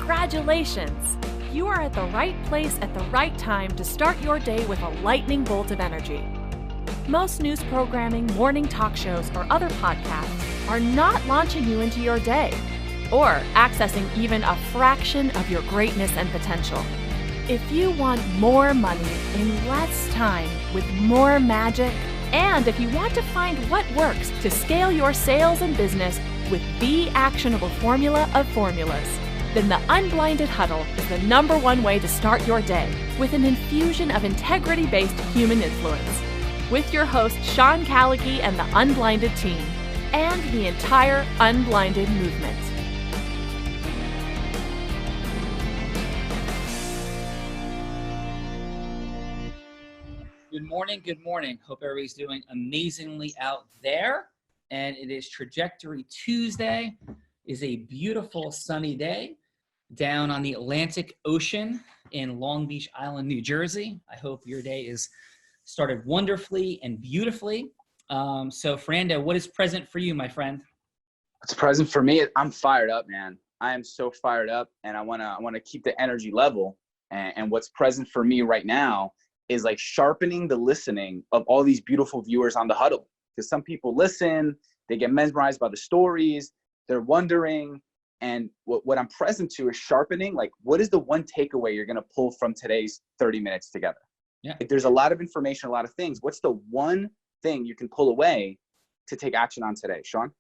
Congratulations! You are at the right place at the right time to start your day with a lightning bolt of energy. Most news programming, morning talk shows, or other podcasts are not launching you into your day or accessing even a fraction of your greatness and potential. If you want more money in less time with more magic, and if you want to find what works to scale your sales and business with the actionable formula of formulas, then the Unblinded Huddle is the #1 way to start your day with an infusion of integrity-based human influence. With your host, Sean Callagy and the Unblinded team, and the entire Unblinded movement. Good morning, good morning. Hope everybody's doing amazingly out there. And it is Trajectory Tuesday. It is a beautiful sunny day down on the Atlantic Ocean in Long Beach Island, New Jersey. I hope your day is started wonderfully and beautifully. So Fernando, what is present for you, my friend? What's present for me? I'm fired up, man. I am so fired up, and I wanna keep the energy level. And what's present for me right now is like sharpening the listening of all these beautiful viewers on the huddle. Because some people listen, they get mesmerized by the stories, they're wondering. And what I'm present to is sharpening, like, what is the one takeaway you're gonna pull from today's 30 minutes together? Yeah. Like, there's a lot of information, a lot of things. What's the one thing you can pull away to take action on today, Sean?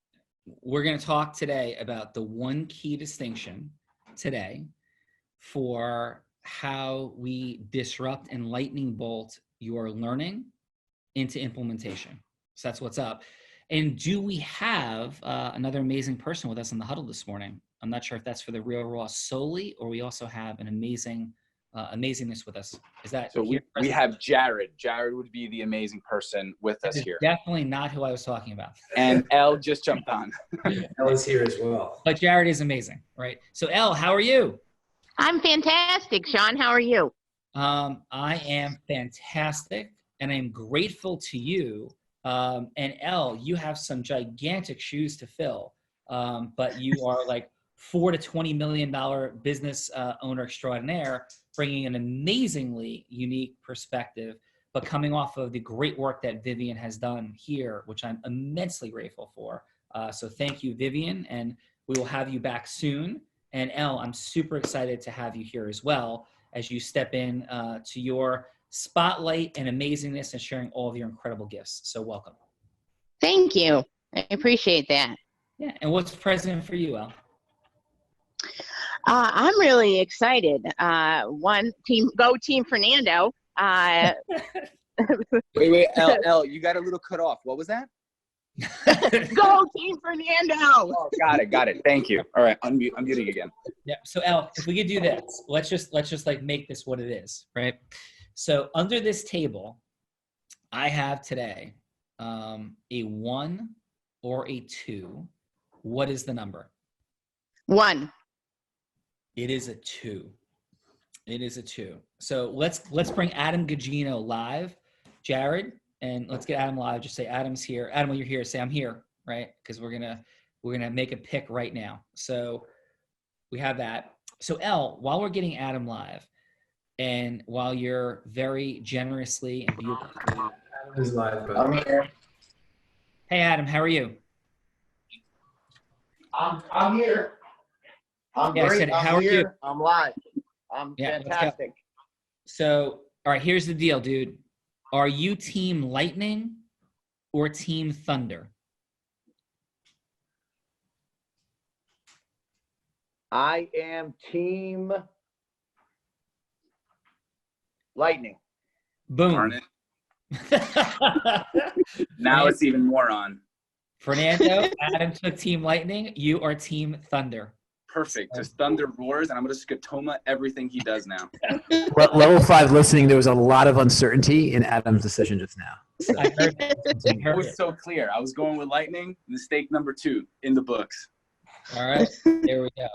We're gonna talk today about the one key distinction today for how we disrupt and lightning bolt your learning into implementation. So that's what's up. And do we have another amazing person with us in the huddle this morning? I'm not sure if that's for the Real Raw solely, or we also have an amazing amazingness with us. Is that so? We have Jared. Jared would be the amazing person with us here. Definitely not who I was talking about. And Elle just jumped on. Elle is here as well. But Jared is amazing, right? So Elle, how are you? I'm fantastic, Sean. How are you? I am fantastic, and I'm grateful to you. And Elle, you have some gigantic shoes to fill, but you are like $4 to $20 million business owner extraordinaire, bringing an amazingly unique perspective, but coming off of the great work that Vivian has done here, which I'm immensely grateful for. So thank you, Vivian, and we will have you back soon. And Elle, I'm super excited to have you here as well as you step in to your spotlight and amazingness and sharing all of your incredible gifts. So welcome. Thank you. I appreciate that. Yeah. And what's present for you, Elle? I'm really excited. Go Team Fernando. Wait, Elle, you got a little cut off. What was that? Go Team Fernando. Oh, got it. Thank you. All right, I'm muting again. Yeah. So Elle, if we could do this, let's just like make this what it is, right? So under this table, I have today a 1 or a 2. What is the number? 1. It is a 2. It is a 2. So let's bring Adam Gugino live, Jared, and let's get Adam live. Just say Adam's here. Adam, when you're here, say I'm here, right? Because we're gonna make a pick right now. So we have that. So Elle, while we're getting Adam live, and while you're very generously and beautifully, Adam is live, but I'm here. Hey Adam, how are you? I'm here. I'm Yeah, I great. said, I'm how are here. you? I'm live. I'm Yeah, let's go. fantastic. So, all right, here's the deal, dude. Are you Team Lightning or Team Thunder? I am Team Lightning. Boom. Darn it. Now it's even more on. Fernando, Adam took Team Lightning. You are Team Thunder. Perfect. Just thunder roars, and I'm going to scotoma everything he does now. Level 5 listening, there was a lot of uncertainty in Adam's decision just now. So. I heard it. I It heard was it. so clear. I was going with lightning. Mistake number 2 in the books. All right, there we go.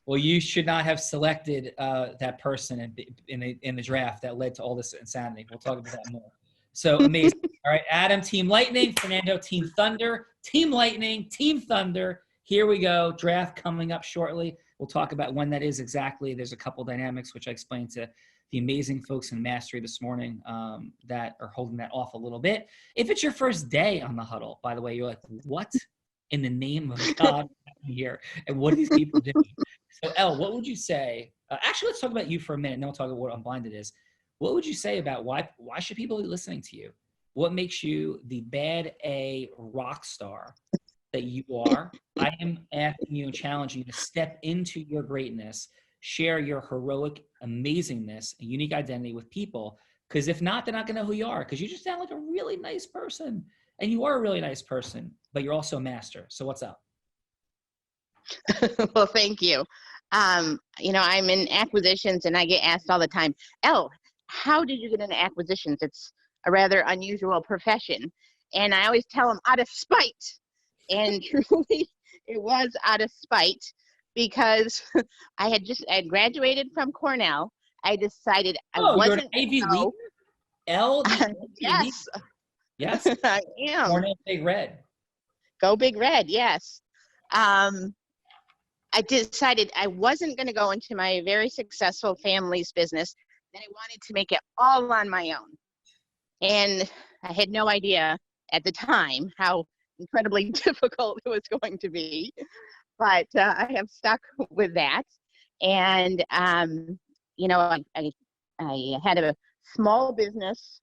Well, you should not have selected that person in the draft that led to all this insanity. We'll talk about that more. So amazing. All right, Adam, Team Lightning. Fernando, Team Thunder. Team Lightning, Team Thunder. here we go. Draft coming up shortly. We'll talk about when that is exactly. There's a couple dynamics, which I explained to the amazing folks in Mastery this morning that are holding that off a little bit. If it's your first day on the huddle, by the way, you're like, what in the name of God here? And what are these people doing? So Elle, what would you say? Actually, let's talk about you for a minute, and then we'll talk about what Unblinded is. What would you say about why should people be listening to you? What makes you the bad A rock star that you are? I am asking you and challenging you to step into your greatness, share your heroic amazingness and unique identity with people. Because if not, they're not going to know who you are, because you just sound like a really nice person. And you are a really nice person, but you're also a master. So what's up? Well, thank you. I'm in acquisitions, and I get asked all the time, Elle, how did you get into acquisitions? It's a rather unusual profession. And I always tell them out of spite. And truly, it was out of spite, because I had graduated from Cornell. I decided I wasn't. You're an Ivy League? Elle? Yes. Yes. I am. Cornell Big Red. Go Big Red, yes. I decided I wasn't going to go into my very successful family's business, that I wanted to make it all on my own. And I had no idea at the time how incredibly difficult it was going to be, but I have stuck with that. And, I had a small business.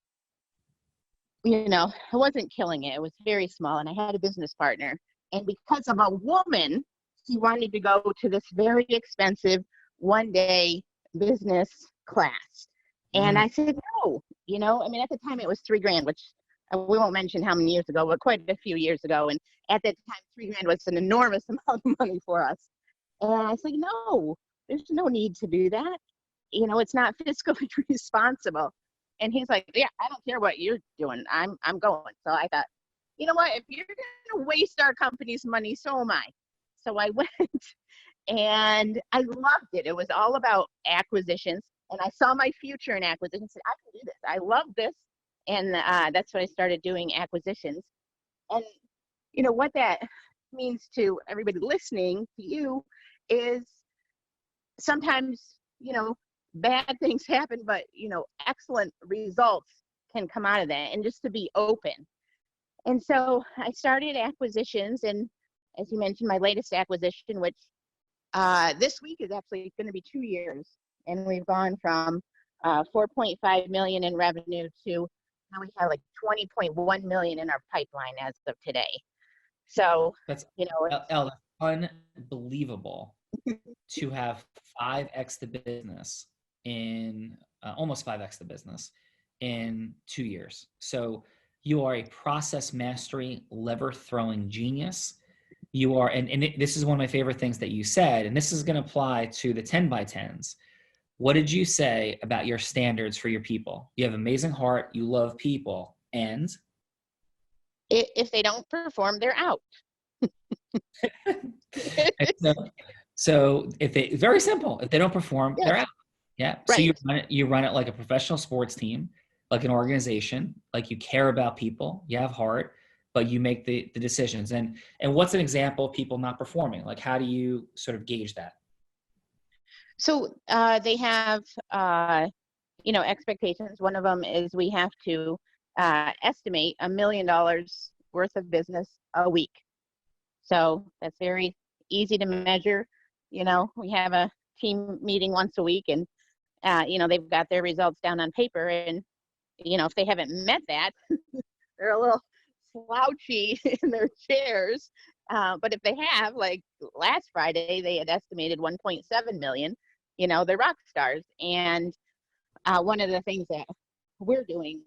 I wasn't killing it. It was very small, and I had a business partner. And because of a woman, he wanted to go to this very expensive one-day business class. And I said, no, at the time it was $3,000, which we won't mention how many years ago, but quite a few years ago. And at that time, $3,000 was an enormous amount of money for us. And I said, no, there's no need to do that. It's not fiscally responsible. And he's like, yeah, I don't care what you're doing. I'm going. So I thought, you know what, if you're going to waste our company's money, so am I. So I went, and I loved it. It was all about acquisitions, and I saw my future in acquisitions. I said, I can do this. I love this. And that's what I started doing, acquisitions. And what that means to everybody listening to you is sometimes, bad things happen, but, excellent results can come out of that, and just to be open. And so I started acquisitions, and as you mentioned, my latest acquisition, which this week is actually going to be 2 years, and we've gone from 4.5 million in revenue to now we have like 20.1 million in our pipeline as of today. So that's unbelievable to have 5x the business in almost 5x the business in 2 years. So you are a process mastery, lever throwing genius. You are, this is one of my favorite things that you said, and this is going to apply to the 10 by 10s. What did you say about your standards for your people? You have amazing heart. You love people. And if they don't perform, they're out. So very simple. If they don't perform, yes. They're out. Yeah. Right. So you run it like a professional sports team, like an organization, like you care about people, you have heart, but you make the decisions. And what's an example of people not performing? Like, how do you sort of gauge that? So they have, expectations. One of them is we have to estimate $1 million worth of business a week. So that's very easy to measure. We have a team meeting once a week, and, they've got their results down on paper. And, if they haven't met that, they're a little slouchy in their chairs. But if they have, like last Friday, they had estimated 1.7 million, they're rock stars. And one of the things that we're doing,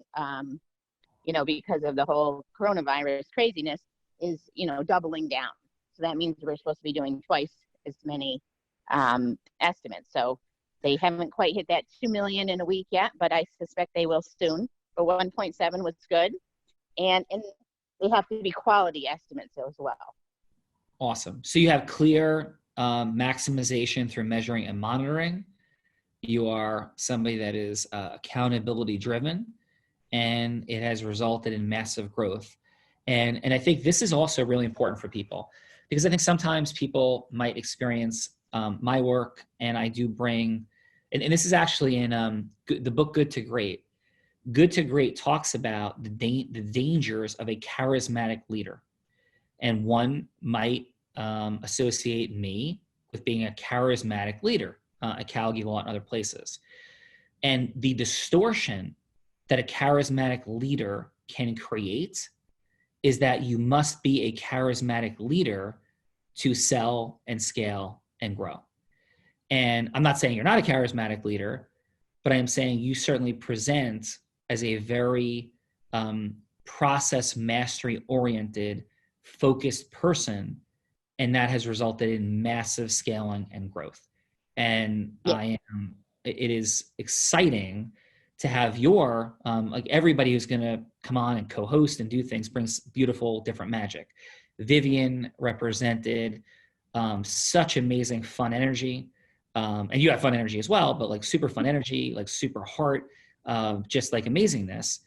because of the whole coronavirus craziness is, doubling down. So that means we're supposed to be doing twice as many estimates. So they haven't quite hit that 2 million in a week yet, but I suspect they will soon. But 1.7 was good. And they have to be quality estimates as well. Awesome. So you have clear maximization through measuring and monitoring. You are somebody that is accountability driven, and it has resulted in massive growth. And I think this is also really important for people, because I think sometimes people might experience my work, and I do bring, and this is actually in the book Good to Great. Good to Great talks about the dangers of a charismatic leader. And one might associate me with being a charismatic leader at Callagy Law and other places. And the distortion that a charismatic leader can create is that you must be a charismatic leader to sell and scale and grow. And I'm not saying you're not a charismatic leader, but I'm saying you certainly present as a very process mastery oriented, focused person, and that has resulted in massive scaling and growth. And it is exciting to have your, like everybody who's gonna come on and co-host and do things brings beautiful, different magic. Vivian represented such amazing fun energy. And you have fun energy as well, but like super fun energy, like super heart, just like amazingness.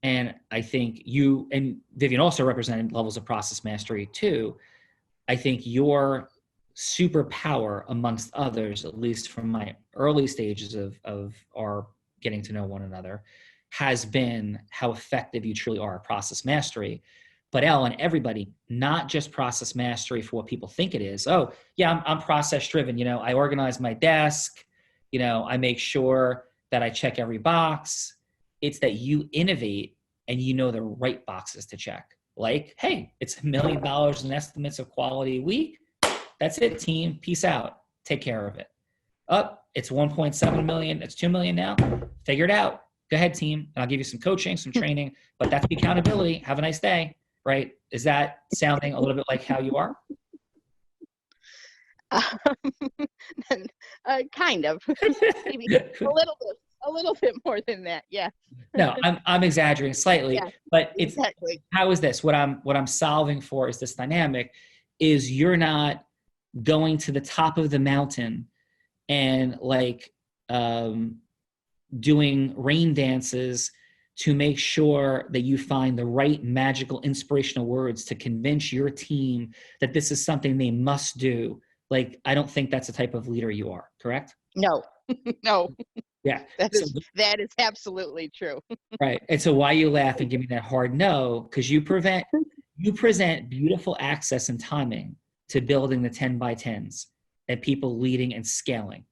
And I think you and Vivian also represented levels of process mastery too. I think your superpower amongst others, at least from my early stages of our getting to know one another, has been how effective you truly are at process mastery. But Elle and everybody, not just process mastery for what people think it is. Oh yeah, I'm process driven. You know, I organize my desk. You know, I make sure that I check every box. It's that you innovate and you know the right boxes to check. Like, hey, it's $1 million in estimates of quality a week. That's it, team. Peace out. Take care of it. It's 1.7 million. It's 2 million now. Figure it out. Go ahead, team. And I'll give you some coaching, some training, but that's the accountability. Have a nice day. Right? Is that sounding a little bit like how you are? Kind of. Maybe a little bit more than that. Yeah. No, I'm exaggerating slightly, yeah, but it's exactly. How is this? What I'm solving for is this dynamic is you're not going to the top of the mountain and like doing rain dances to make sure that you find the right magical inspirational words to convince your team that this is something they must do. Like, I don't think that's the type of leader you are, correct? No, no. Yeah. That is absolutely true. Right. And so why you laugh and give me that hard no, because you present beautiful access and timing to building the 10 by 10s and people leading and scaling.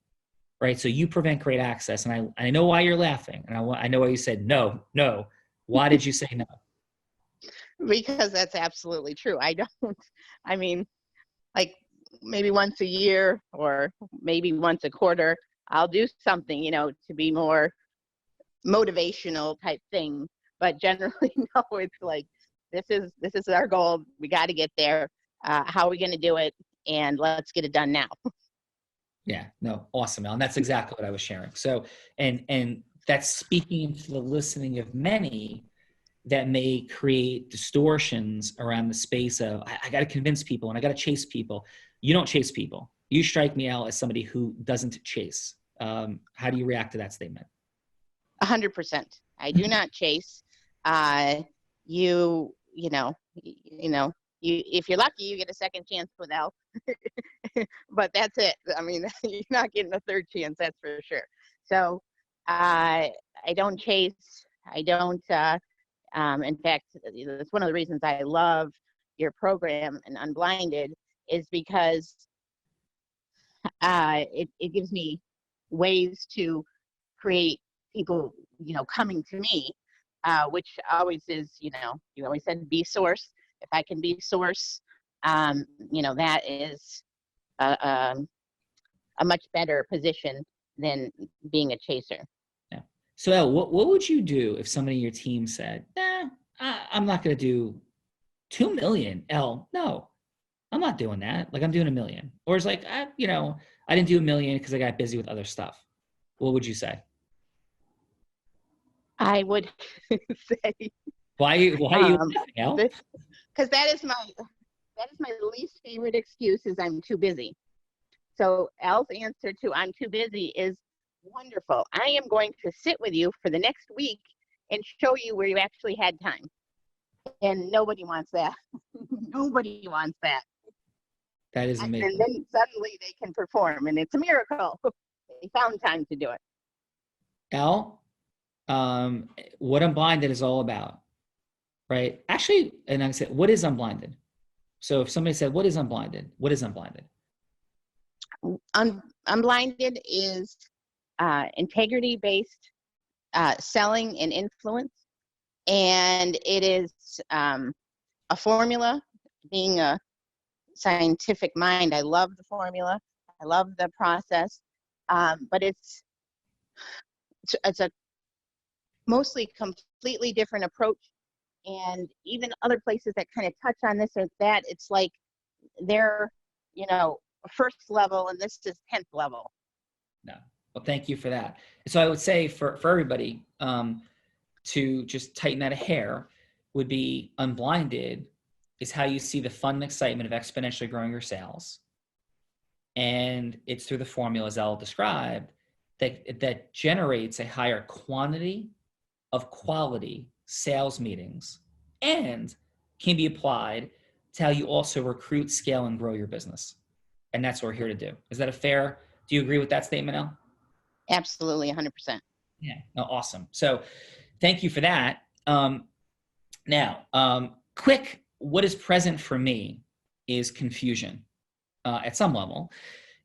Right. So you prevent great access. And I know why you're laughing. And I know why you said no. Why did you say no? Because that's absolutely true. I mean, like maybe once a year or maybe once a quarter, I'll do something, to be more motivational type thing. But generally, no, it's like, this is our goal. We got to get there. How are we going to do it? And let's get it done now. Yeah, no, awesome, Elle. And that's exactly what I was sharing. So, and that's speaking to the listening of many that may create distortions around the space of, I got to convince people and I got to chase people. You don't chase people. You strike me, Elle, as somebody who doesn't chase. How do you react to that statement? 100%. I do not chase. If you're lucky, you get a second chance with Elle. But that's it. I mean, you're not getting a third chance, that's for sure. So I don't chase. I don't. In fact, it's one of the reasons I love your program and Unblinded is because it gives me ways to create people, coming to me, which always is, you always said be source. If I can be source, that is a much better position than being a chaser. Yeah. So Elle, what would you do if somebody in your team said, I'm not going to do 2 million, Elle? No, I'm not doing that. Like, I'm doing 1 million. Or it's like, I didn't do 1 million because I got busy with other stuff. What would you say? I would say. Why are you laughing, Elle? Because that is my least favorite excuse is I'm too busy. So Elle's answer to I'm too busy is wonderful. I am going to sit with you for the next week and show you where you actually had time. And nobody wants that. Nobody wants that. That is amazing. And then suddenly they can perform, and it's a miracle. They found time to do it. Elle, what Unblinded is all about, right? Actually, and I said, what is Unblinded? So if somebody said, what is Unblinded? What is Unblinded? Unblinded is integrity-based selling and influence. And it is a formula. Being a scientific mind, I love the formula. I love the process. But it's a mostly completely different approach. And even other places that kind of touch on this or that, it's like they're, first level and this is 10th level. No. Well, thank you for that. So I would say for everybody, to just tighten that a hair would be Unblinded is how you see the fun and excitement of exponentially growing your sales. And it's through the formulas Elle described that generates a higher quantity of quality sales meetings and can be applied to how you also recruit, scale, and grow your business. And that's what we're here to do. Is that do you agree with that statement, Elle? Absolutely, 100%. Yeah, no, awesome. So thank you for that. Now, quick, what is present for me is confusion at some level.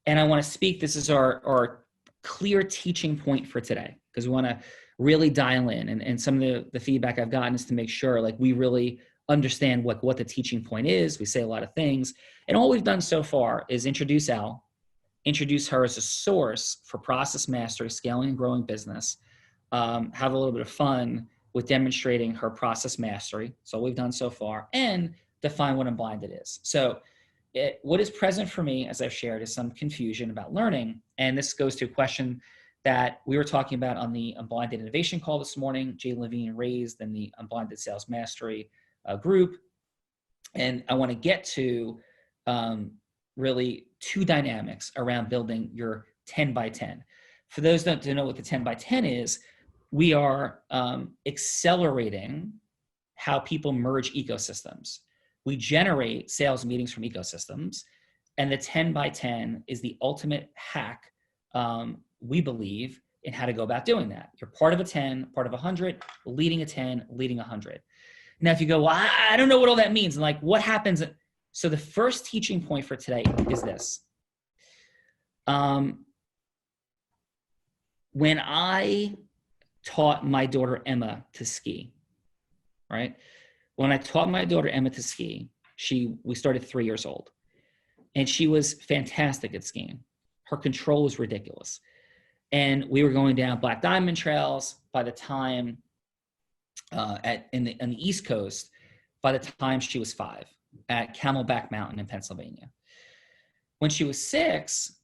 And I want to speak, this is our clear teaching point for today, because we want to really dial in. And some of the feedback I've gotten is to make sure like we really understand what the teaching point is. We say a lot of things. And all we've done so far is introduce Elle, introduce her as a source for process mastery, scaling and growing business, have a little bit of fun with demonstrating her process mastery. So all we've done so far, and define what Unblinded is. So what is present for me, as I've shared, is some confusion about learning. And this goes to a question that we were talking about on the Unblinded Innovation call this morning, Jay Levine raised in the Unblinded Sales Mastery group. And I want to get to really two dynamics around building your 10 by 10. For those that don't know what the 10 by 10 is, we are accelerating how people merge ecosystems. We generate sales meetings from ecosystems, and the 10 by 10 is the ultimate hack, we believe, in how to go about doing that. You're part of a 10, part of 100, leading a 10, leading 100. Now, if you go, well, I don't know what all that means, and like, what happens? So the first teaching point for today is this. When I taught my daughter Emma to ski, right? When I taught my daughter Emma to ski, we started 3 years old, and she was fantastic at skiing. Her control was ridiculous. And we were going down Black Diamond trails by the time, on the East Coast, by the time she was 5 at Camelback Mountain in Pennsylvania. When she was 6,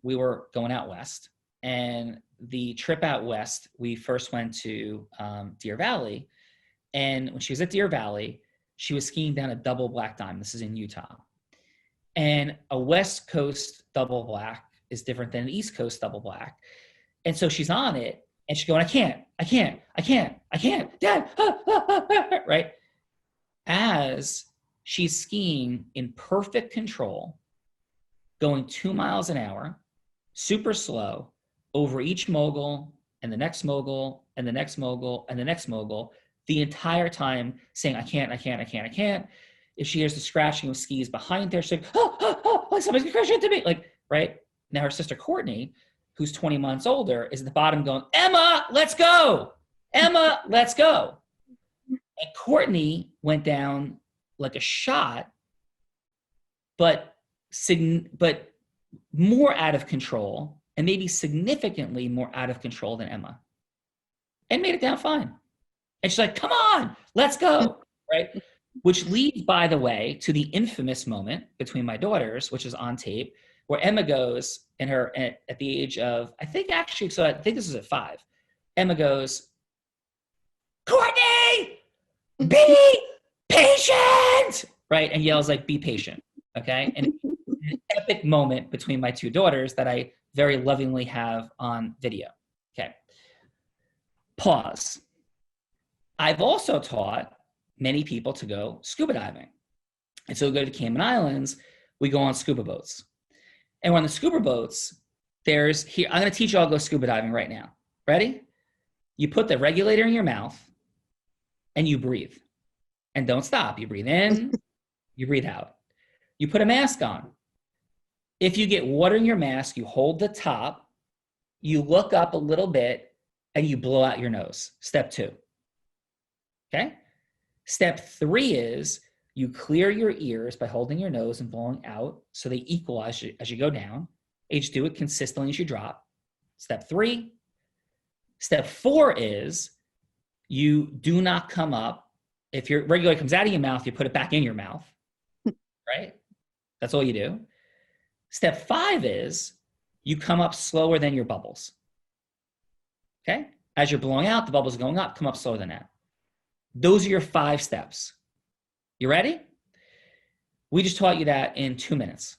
we were going out west, and the trip out west, we first went to Deer Valley. And when she was at Deer Valley, she was skiing down a double Black Diamond. This is in Utah. And a West Coast double black is different than an East Coast double black. And so she's on it, and she's going, I can't, Dad, right? As she's skiing in perfect control, going 2 miles an hour, super slow, over each mogul, and the next mogul, and the next mogul, and the next mogul, the entire time saying, I can't. If she hears the scratching of skis behind her, she's like, somebody's gonna crash into me. Like, right? Now her sister Courtney, who's 20 months older, is at the bottom going, Emma, let's go. Emma, let's go. And Courtney went down like a shot, but more out of control, and maybe significantly more out of control than Emma, and made it down fine. And she's like, come on, let's go, right? Which leads, by the way, to the infamous moment between my daughters, which is on tape, where Emma goes, and at the age of, I think this is at 5, Emma goes, Courtney, be patient, right? And yells like, be patient, okay? And an epic moment between my two daughters that I very lovingly have on video, okay? Pause. I've also taught many people to go scuba diving. And so we go to Cayman Islands. we go on scuba boats. And we're on the scuba boats, I'm going to teach you all to go scuba diving right now. Ready? You put the regulator in your mouth and you breathe. And don't stop. You breathe in, you breathe out. You put a mask on. If you get water in your mask, you hold the top, you look up a little bit, and you blow out your nose. Step 2. Okay? Step 3 is you clear your ears by holding your nose and blowing out so they equalize as you go down. You just do it consistently as you drop. Step 3. Step 4 is you do not come up. If your regulator comes out of your mouth, you put it back in your mouth, right? That's all you do. Step 5 is you come up slower than your bubbles. Okay? As you're blowing out, the bubbles are going up, come up slower than that. Those are your 5 steps. You ready? We just taught you that in 2 minutes.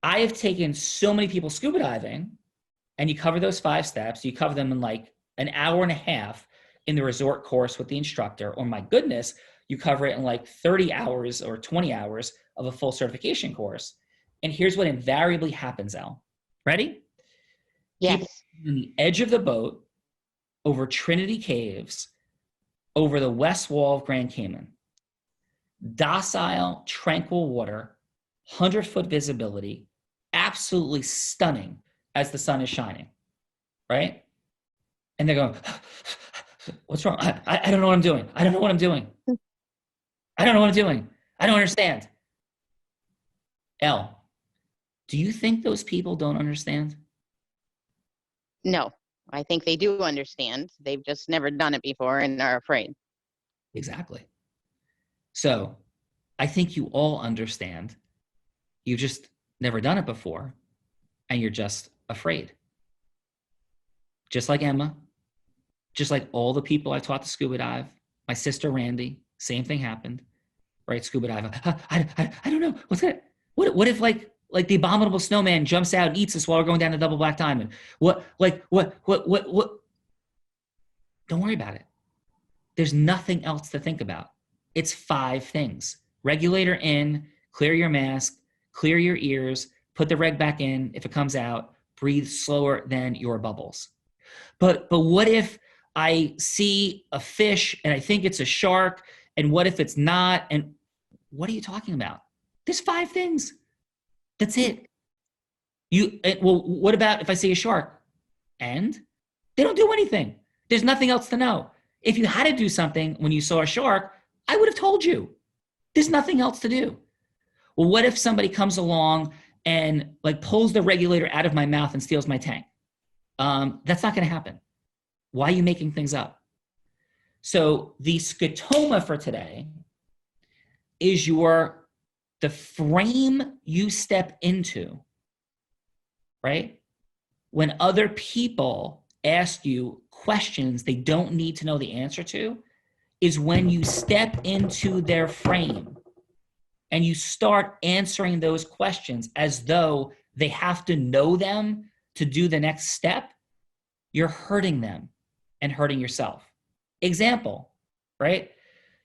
I have taken so many people scuba diving, and you cover those 5 steps, you cover them in like an hour and a half in the resort course with the instructor, or my goodness, you cover it in like 30 hours or 20 hours of a full certification course. And here's what invariably happens, Elle. Ready? Yes. People on the edge of the boat, over Trinity Caves, over the west wall of Grand Cayman. Docile, tranquil water, 100-foot visibility, absolutely stunning as the sun is shining, right? And they're going, what's wrong? I don't know what I'm doing. I don't know what I'm doing. I don't know what I'm doing. I don't understand. Elle, do you think those people don't understand? No, I think they do understand. They've just never done it before and are afraid. Exactly. So I think you all understand. You've just never done it before, and you're just afraid. Just like Emma, just like all the people I taught to scuba dive, my sister Randy, same thing happened, right? Scuba dive. I don't know. What's that? What if like the abominable snowman jumps out and eats us while we're going down the double black diamond? What? Don't worry about it. There's nothing else to think about. It's 5 things. Regulator in, clear your mask, clear your ears, put the reg back in. If it comes out, breathe slower than your bubbles. But what if I see a fish and I think it's a shark, and what if it's not? And what are you talking about? There's 5 things. That's it. Well, what about if I see a shark? And they don't do anything. There's nothing else to know. If you had to do something when you saw a shark, I would have told you. There's nothing else to do. Well, what if somebody comes along and like pulls the regulator out of my mouth and steals my tank? That's not going to happen. Why are you making things up? So the scotoma for today is the frame you step into, right? When other people ask you questions they don't need to know the answer to, is when you step into their frame and you start answering those questions as though they have to know them to do the next step. You're hurting them and hurting yourself. Example, right?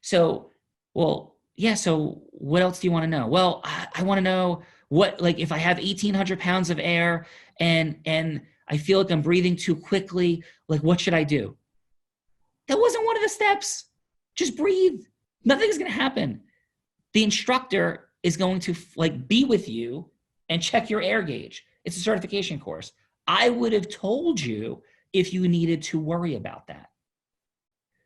So, well, yeah, so what else do you want to know? Well, I want to know what, like if I have 1,800 pounds of air and I feel like I'm breathing too quickly, like what should I do? That wasn't one of the steps. Just breathe. Nothing's going to happen. The instructor is going to like be with you and check your air gauge. It's a certification course. I would have told you if you needed to worry about that.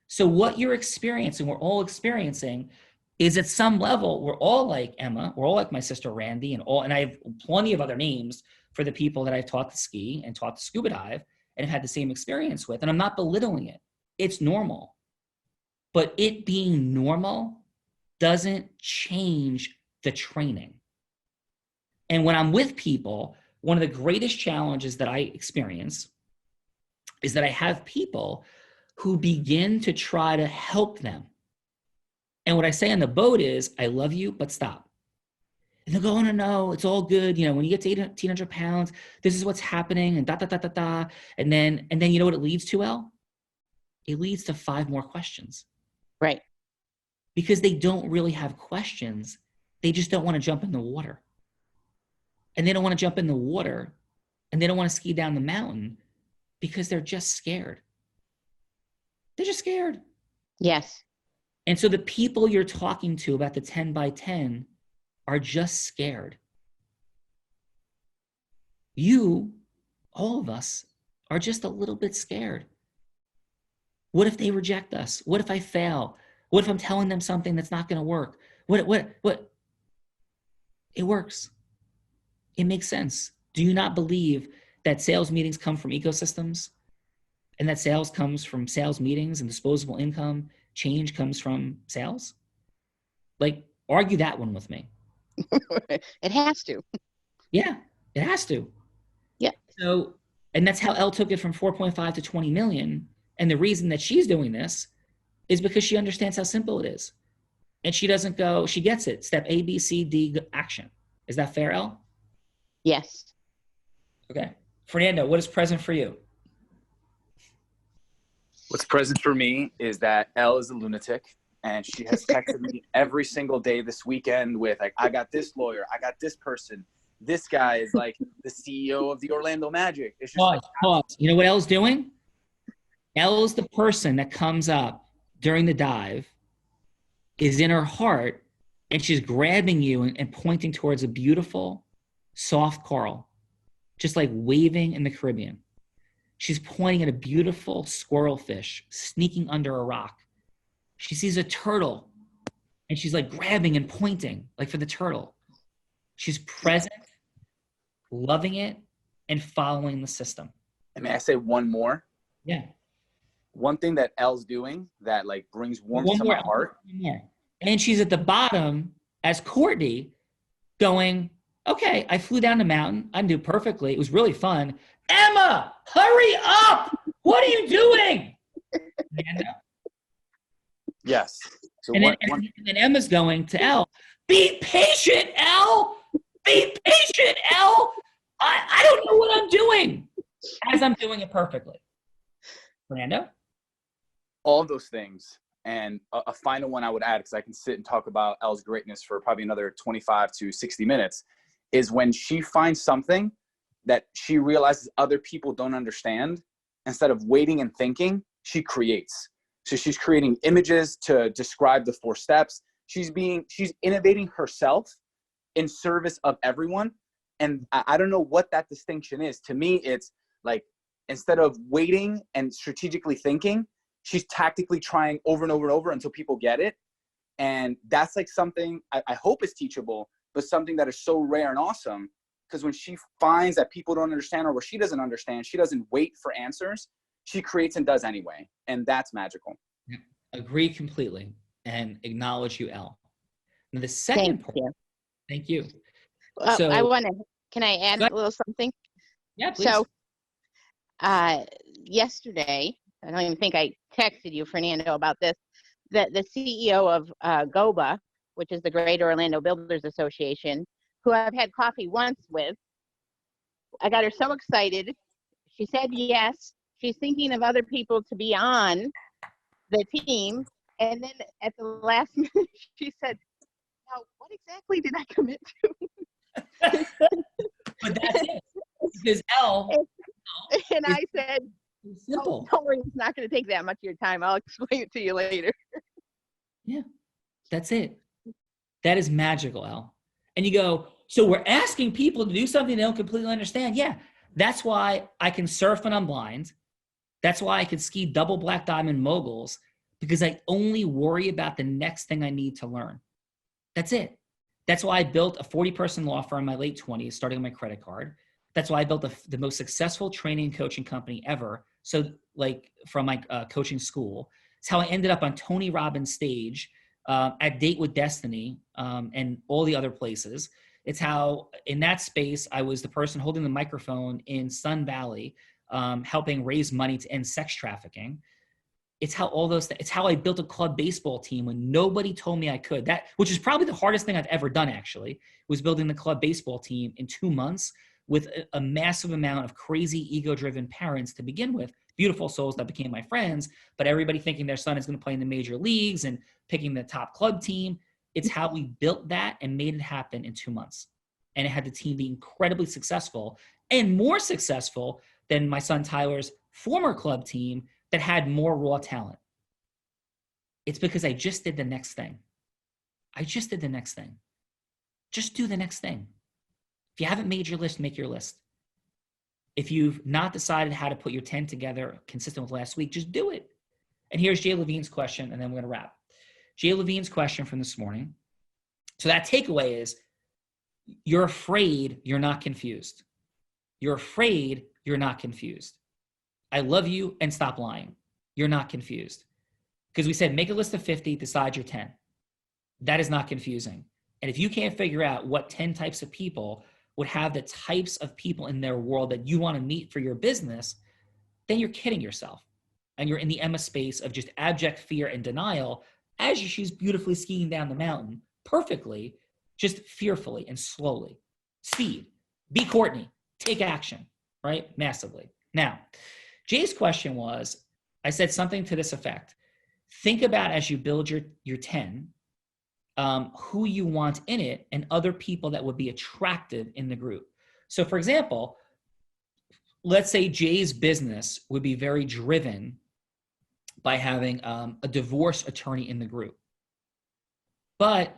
So what you're experiencing, we're all experiencing, is at some level, we're all like Emma, we're all like my sister Randy, and I have plenty of other names for the people that I've taught to ski and taught to scuba dive and have had the same experience with. And I'm not belittling it. It's normal. But it being normal doesn't change the training. And when I'm with people, one of the greatest challenges that I experience is that I have people who begin to try to help them. And what I say on the boat is, I love you, but stop. And they'll go, oh, no, it's all good. You know, when you get to 1,800 pounds, this is what's happening, and da. And then you know what it leads to, Elle? It leads to 5 more questions. Right. Because they don't really have questions. They just don't want to jump in the water. And they don't want to jump in the water, and they don't want to ski down the mountain because they're just scared. They're just scared. Yes. And so the people you're talking to about the 10 by 10 are just scared. You, all of us, are just a little bit scared. What if they reject us? What if I fail? What if I'm telling them something that's not going to work? What? It works. It makes sense. Do you not believe that sales meetings come from ecosystems, and that sales comes from sales meetings, and disposable income change comes from sales? Like, argue that one with me. It has to. Yeah, it has to. Yeah. So, and that's how Elle took it from 4.5 to 20 million. And the reason that she's doing this is because she understands how simple it is. And she doesn't go, she gets it. Step A, B, C, D, action. Is that fair, Elle? Yes. Okay. Fernando, what is present for you? What's present for me is that Elle is a lunatic, and she has texted me every single day this weekend with like, I got this lawyer, I got this person, this guy is like the CEO of the Orlando Magic. It's just Pause. You know what Elle's doing? Elle's the person that comes up during the dive, is in her heart, and she's grabbing you and pointing towards a beautiful, soft coral, just like waving in the Caribbean. She's pointing at a beautiful squirrel fish sneaking under a rock. She sees a turtle, and she's like grabbing and pointing like for the turtle. She's present, loving it, and following the system. And may I say one more? Yeah. One thing that Elle's doing that like brings warmth to my heart. And she's at the bottom as Courtney going, okay, I flew down the mountain. I knew perfectly. It was really fun. Emma, hurry up. What are you doing? Yes. So and then Emma's going to Elle, be patient, Elle. Be patient, Elle. I don't know what I'm doing. As I'm doing it perfectly. Fernando? All of those things. And a final one I would add, because I can sit and talk about Elle's greatness for probably another 25 to 60 minutes, is when she finds something that she realizes other people don't understand, instead of waiting and thinking, she creates. So she's creating images to describe the 4 steps. She's innovating herself in service of everyone. And I don't know what that distinction is. To me, it's like, instead of waiting and strategically thinking, she's tactically trying over and over and over until people get it. And that's like something I hope is teachable, but something that is so rare and awesome, because when she finds that people don't understand or where she doesn't understand, she doesn't wait for answers. She creates and does anyway. And that's magical. Yeah, agree completely and acknowledge you, Elle. Now the second part. Thank you. So can I add a little something? Yeah, please. So yesterday, I don't even think I texted you, Fernando, about this, the CEO of GOBA, which is the Greater Orlando Builders Association, who I've had coffee once with. I got her so excited. She said yes. She's thinking of other people to be on the team. And then at the last minute, she said, now, what exactly did I commit to? But that's it. Because Elle. And I said, simple. Don't worry, it's not going to take that much of your time. I'll explain it to you later. Yeah, that's it. That is magical, Elle. And you go, so we're asking people to do something they don't completely understand. Yeah, that's why I can surf when I'm blind. That's why I can ski double black diamond moguls, because I only worry about the next thing I need to learn. That's it. That's why I built a 40-person law firm in my late 20s, starting on my credit card. That's why I built the most successful training and coaching company ever. So like from my coaching school, it's how I ended up on Tony Robbins' stage, at Date with Destiny, and all the other places. It's how in that space, I was the person holding the microphone in Sun Valley, helping raise money to end sex trafficking. It's how all those things, it's how I built a club baseball team when nobody told me I could. That, which is probably the hardest thing I've ever done, actually, was building the club baseball team in 2 months with a massive amount of crazy ego-driven parents to begin with, beautiful souls that became my friends, but everybody thinking their son is going to play in the major leagues and picking the top club team. It's how we built that and made it happen in 2 months. And it had the team be incredibly successful and more successful than my son Tyler's former club team that had more raw talent. It's because I just did the next thing. I just did the next thing. Just do the next thing. If you haven't made your list, make your list. If you've not decided how to put your 10 together consistent with last week, just do it. And here's Jay Levine's question, and then we're going to wrap. Jay Levine's question from this morning. So that takeaway is, you're afraid you're not confused. You're afraid you're not confused. I love you and stop lying. You're not confused. Because we said, make a list of 50, decide your 10. That is not confusing. And if you can't figure out what 10 types of people would have the types of people in their world that you want to meet for your business, then you're kidding yourself. And you're in the Emma space of just abject fear and denial as she's beautifully skiing down the mountain perfectly, just fearfully and slowly. Speed. Be Courtney. Take action, right? Massively. Now, Jay's question was, I said something to this effect. Think about as you build your 10, who you want in it and other people that would be attractive in the group. So for example, let's say Jay's business would be very driven by having a divorce attorney in the group. But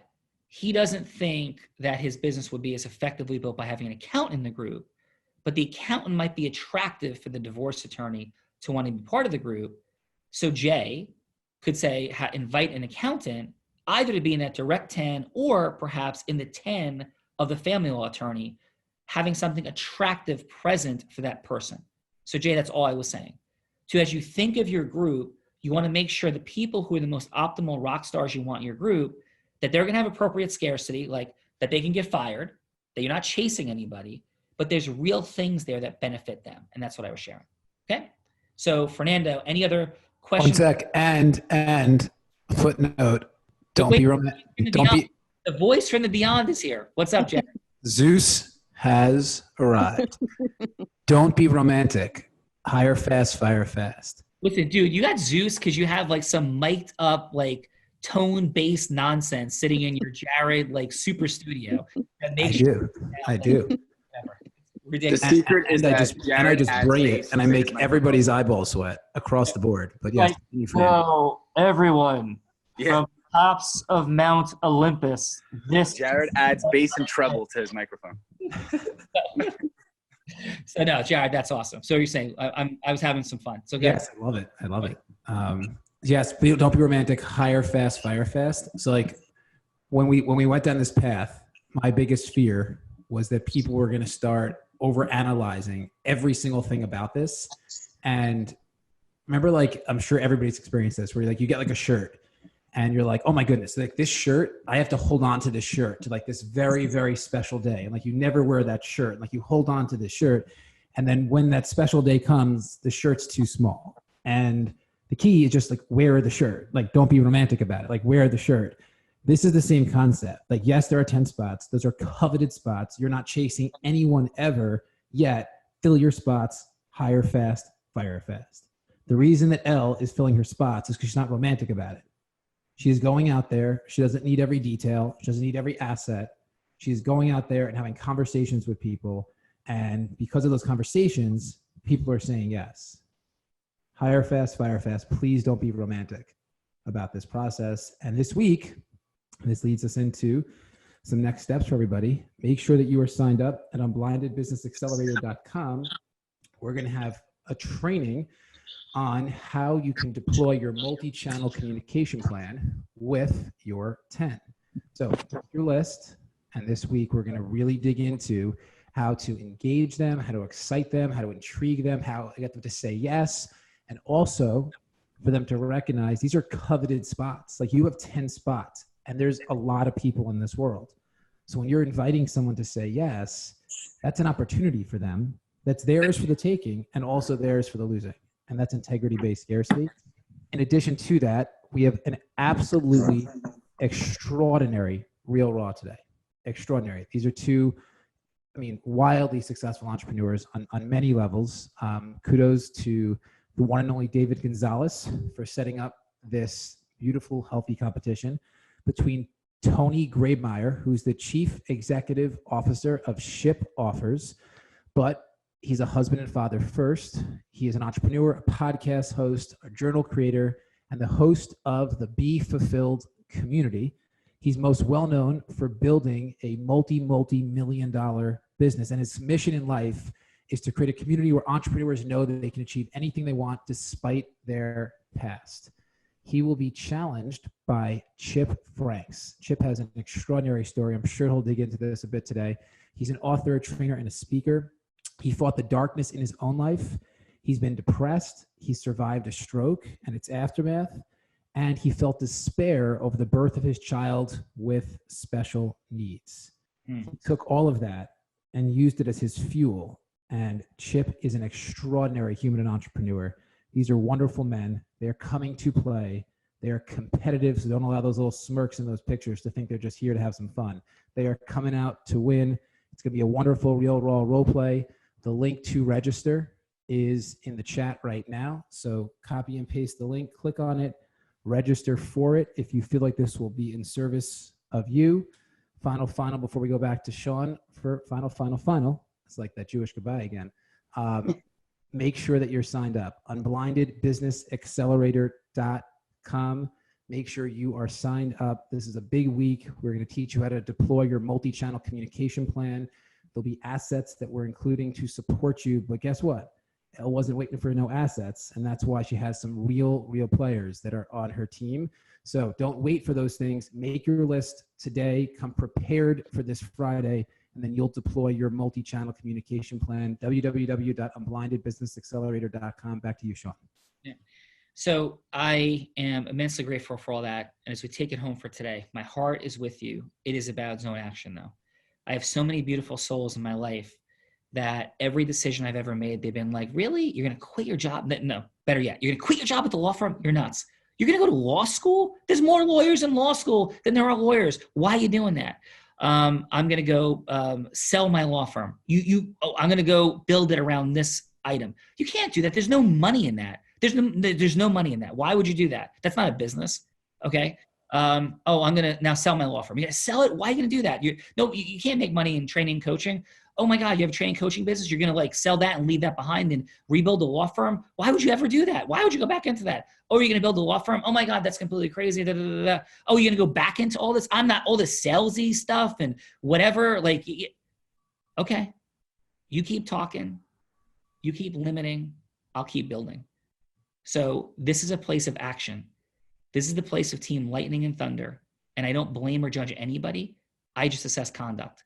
he doesn't think that his business would be as effectively built by having an accountant in the group, but the accountant might be attractive for the divorce attorney to want to be part of the group. So Jay could say, invite an accountant either to be in that direct 10 or perhaps in the 10 of the family law attorney, having something attractive present for that person. So Jay, that's all I was saying. So as you think of your group, you want to make sure the people who are the most optimal rock stars you want in your group, that they're going to have appropriate scarcity, like that they can get fired, that you're not chasing anybody, but there's real things there that benefit them. And that's what I was sharing. Okay. So Fernando, any other questions? 1 sec. And footnote, don't be romantic. The voice from the beyond is here. What's up, Jack? Zeus has arrived. Don't be romantic. Hire fast, fire fast. Listen, dude, you got Zeus because you have like some mic'd up, like tone-based nonsense sitting in your Jared like super studio. I do. Ridiculous. The secret is that I just bring it and I make everybody's eyeballs sweat across the board. But yes, so everyone from tops of Mount Olympus, this Jared adds bass and treble to his microphone. So no, Jared, that's awesome. So you're saying I was having some fun. So yes, I love it. Yes, don't be romantic. Hire fast, fire fast. So like when we went down this path, my biggest fear was that people were going to start overanalyzing every single thing about this. And remember, like, I'm sure everybody's experienced this, where like you get like a shirt and you're like, oh my goodness, like this shirt, I have to hold on to this shirt to like this very, very special day. And like, you never wear that shirt. Like you hold on to this shirt. And then when that special day comes, the shirt's too small. And the key is just like, wear the shirt. Like, don't be romantic about it. Like, wear the shirt. This is the same concept. Like, yes, there are 10 spots. Those are coveted spots. You're not chasing anyone ever, yet fill your spots, hire fast, fire fast. The reason that Elle is filling her spots is because she's not romantic about it. She is going out there. She doesn't need every detail. She doesn't need every asset. She's going out there and having conversations with people. And because of those conversations, people are saying yes. Hire fast, fire fast. Please don't be romantic about this process. And this week, this leads us into some next steps for everybody. Make sure that you are signed up at UNBLINDEDBusinessAccelerator.com. We're going to have a training on how you can deploy your multi-channel communication plan with your 10. So your list, and this week we're going to really dig into how to engage them, how to excite them, how to intrigue them, how to get them to say yes, and also for them to recognize these are coveted spots. Like, you have 10 spots, and there's a lot of people in this world. So when you're inviting someone to say yes, that's an opportunity for them that's theirs for the taking and also theirs for the losing. And that's integrity-based scarcity. In addition to that, we have an absolutely extraordinary Real Raw today. Extraordinary. These are two, wildly successful entrepreneurs on many levels. Kudos to the one and only David Gonzalez for setting up this beautiful, healthy competition between Tony Grabemeyer, who's the Chief Executive Officer of Ship Offers, but he's a husband and father first. He is an entrepreneur, a podcast host, a journal creator, and the host of the Be Fulfilled community. He's most well known for building a multi-million-dollar business, and his mission in life is to create a community where entrepreneurs know that they can achieve anything they want despite their past. He will be challenged by Chip Franks. Chip has an extraordinary story. I'm sure he'll dig into this a bit today. He's an author, a trainer, and a speaker. He fought the darkness in his own life. He's been depressed. He survived a stroke and its aftermath. And he felt despair over the birth of his child with special needs. He took all of that and used it as his fuel. And Chip is an extraordinary human and entrepreneur. These are wonderful men. They're coming to play. They're competitive, so don't allow those little smirks in those pictures to think they're just here to have some fun. They are coming out to win. It's going to be a wonderful, real, raw role play. The link to register is in the chat right now. So copy and paste the link, click on it, register for it if you feel like this will be in service of you. Final before we go back to Sean for final. It's like that Jewish goodbye again. Make sure that you're signed up. UnblindedBusinessAccelerator.com. Make sure you are signed up. This is a big week. We're going to teach you how to deploy your multi-channel communication plan. There'll be assets that we're including to support you. But guess what? Elle wasn't waiting for no assets, and that's why she has some real players that are on her team. So don't wait for those things. Make your list today. Come prepared for this Friday, and then you'll deploy your multi-channel communication plan. www.unblindedbusinessaccelerator.com. Back to you, Sean. Yeah. So I am immensely grateful for all that. And as we take it home for today, my heart is with you. It is about zone action, though. I have so many beautiful souls in my life that every decision I've ever made, they've been like, really? You're going to quit your job? No, better yet, you're going to quit your job at the law firm? You're nuts. You're going to go to law school? There's more lawyers in law school than there are lawyers. Why are you doing that? I'm going to go sell my law firm. I'm going to go build it around this item. You can't do that. There's no money in that. There's no money in that. Why would you do that? That's not a business. Okay. I'm going to now sell my law firm. You're going to sell it? Why are you going to do that? You can't make money in training and coaching. Oh my God, you have a training coaching business. You're going to like sell that and leave that behind and rebuild a law firm. Why would you ever do that? Why would you go back into that? Oh, you're going to build a law firm. Oh my God, that's completely crazy. Da, da, da, da. Oh, you're going to go back into all this. I'm not all this salesy stuff and whatever. Like, okay, you keep talking, you keep limiting, I'll keep building. So this is a place of action. This is the place of team lightning and thunder. And I don't blame or judge anybody. I just assess conduct.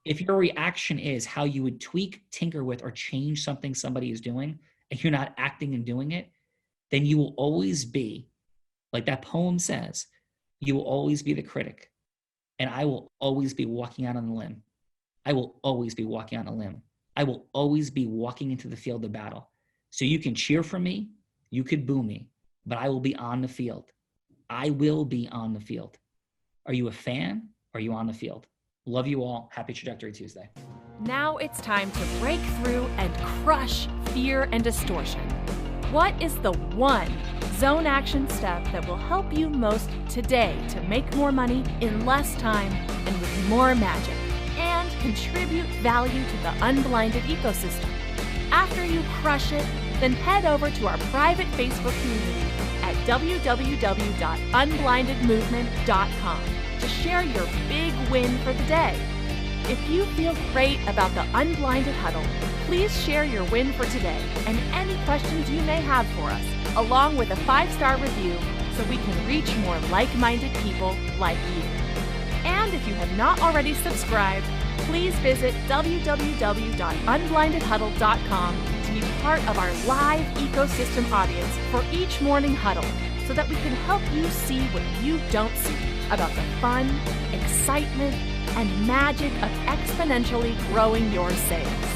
If your reaction is how you would tweak, tinker with, or change something somebody is doing, and you're not acting and doing it, then you will always be, like that poem says, you will always be the critic. And I will always be walking out on a limb. I will always be walking on a limb. I will always be walking into the field of battle. So you can cheer for me, you could boo me, but I will be on the field. I will be on the field. Are you a fan? Are you on the field? Love you all. Happy Trajectory Tuesday. Now it's time to break through and crush fear and distortion. What is the one zone action step that will help you most today to make more money in less time and with more magic and contribute value to the Unblinded ecosystem? After you crush it, then head over to our private Facebook community at www.unblindedmovement.com to share your big win for the day. If you feel great about the Unblinded Huddle, please share your win for today and any questions you may have for us, along with a 5-star review so we can reach more like-minded people like you. And if you have not already subscribed, please visit www.unblindedhuddle.com to be part of our live ecosystem audience for each morning huddle so that we can help you see what you don't see about the fun, excitement, and magic of exponentially growing your sales.